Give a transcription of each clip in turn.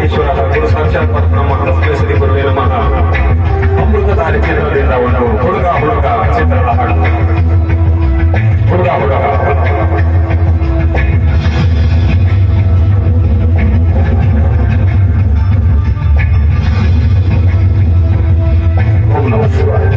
ಮಹೇಶ್ವರ ಗುರು ಸಾಕ್ಷಾತ್ ಪರಬ್ರಹ್ಮ ಹರಸ್ಕೇಸರಿ ಗುರುವೇ ನಮಃ. ಅಮೃತಧಾರೆ ಚಿತ್ರದಿಂದ ಒಂದು ಹುಡುಗ ಹುಡುಗ ಚಿತ್ರದ ಹಾಡು. ಹುಡುಗ ಹುಡುಗ ಓಂ ನಮಃ ಶಿವಾಯ.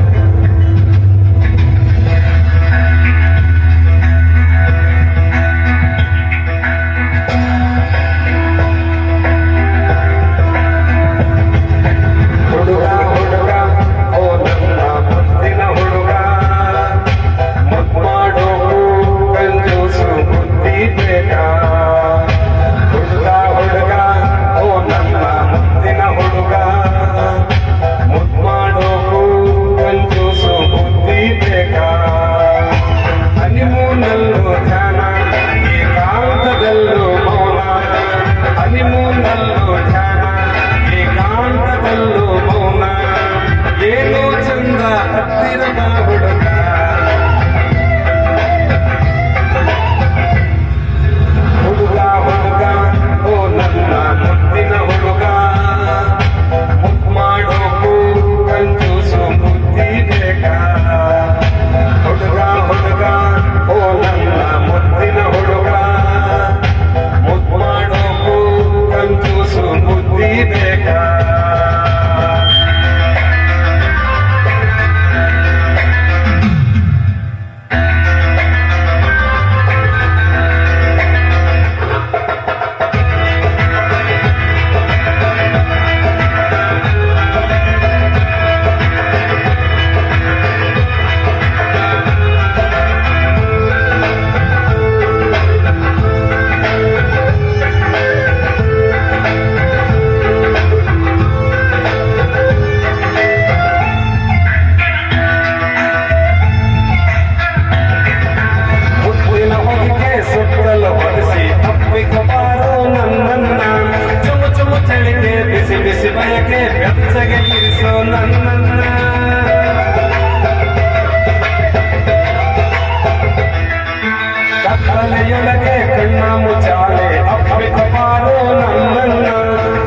ಕತ್ತಲೆಯೊಳಗೆ ಕಣ್ಣ ಮುಚ್ಚಾಲೆ ಅಪ್ಪಿಕಬಾರೋ ನನ್ನನ್ನ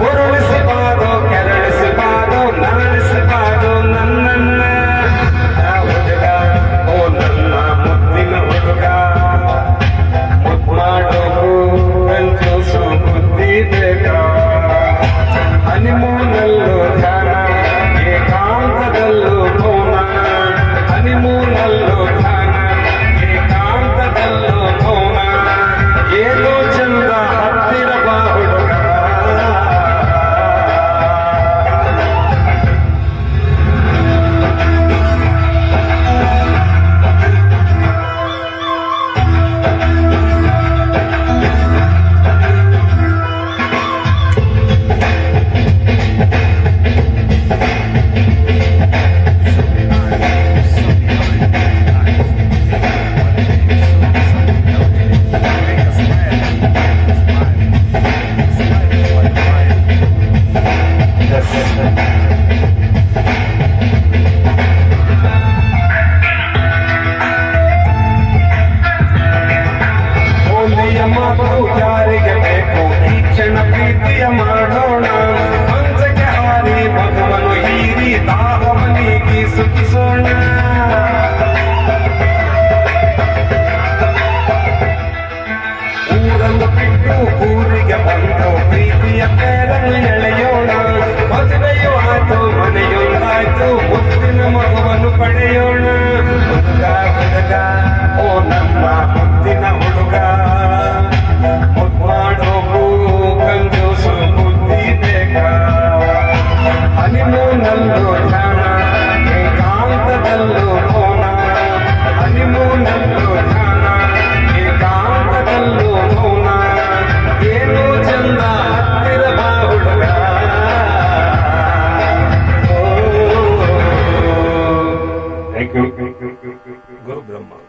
ಉರುಳಿಸಬಾರೋ ಕೆರಳಿಸಬಾರೋ ನರಳಿಸಬಾರೋ ನನ್ನನ್ನ. ಹುಡುಗ ಓ ನನ್ನ ಮುದ್ದಿನ ಹುಡುಗ, ಮುದ್ದು ಮಾಡೋಕು ಕಂಜೂಸು ಬುದ್ಧಿ ಬೇಕಾ. ಹನಿಮೂನಲ್ಲೂ ಧ್ಯಾನ, ಏಕಾಂತದಲ್ಲೂ ಮೌನ. ಹನಿಮೂನಲ್ಲೂ ಧ್ಯಾನ, ಏಕಾಂತದಲ್ಲೂ ಮೌನ. ಏನೋ ಚಂದ ಹತ್ತಿರ ಬಾ ಹುಡುಗ. ಯಾರಿಗೆ ಬೇಕು ಈ ಕ್ಷಣ ಪ್ರೀತಿಯ ಮಾಡೋಣ. ಮಂಚಕ್ಕೆ ಹಾರಿ ಮಗುವನ್ನು ಹೀರಿ ದಾಹವನಿಗೆ ಸುಖಿಸೋಣ. ಊರನ್ನು ಬಿಟ್ಟು ಊರಿಗೆ ಬಂದು ಪ್ರೀತಿಯ ಬೇರನ್ನು ಎಳೆಯೋಣ. ಮದುವೆಯೂ ಆಯ್ತು, ಮನೆಯೊಂದಾಯ್ತು, ಮುತ್ತಿನ ಮಗುವನ್ನು ಪಡೆಯೋಣ. ಹುಡುಗ ಹುಡುಗ ಓ ನಮ್ಮ ಮುತ್ತಿನ ಹುಡುಗ, ಮಾಡೋಕು ಕಂಜೂಸು ಬುದ್ಧಿ ಬೇಕಾ. ಹನಿಮೂನಲ್ಲೂ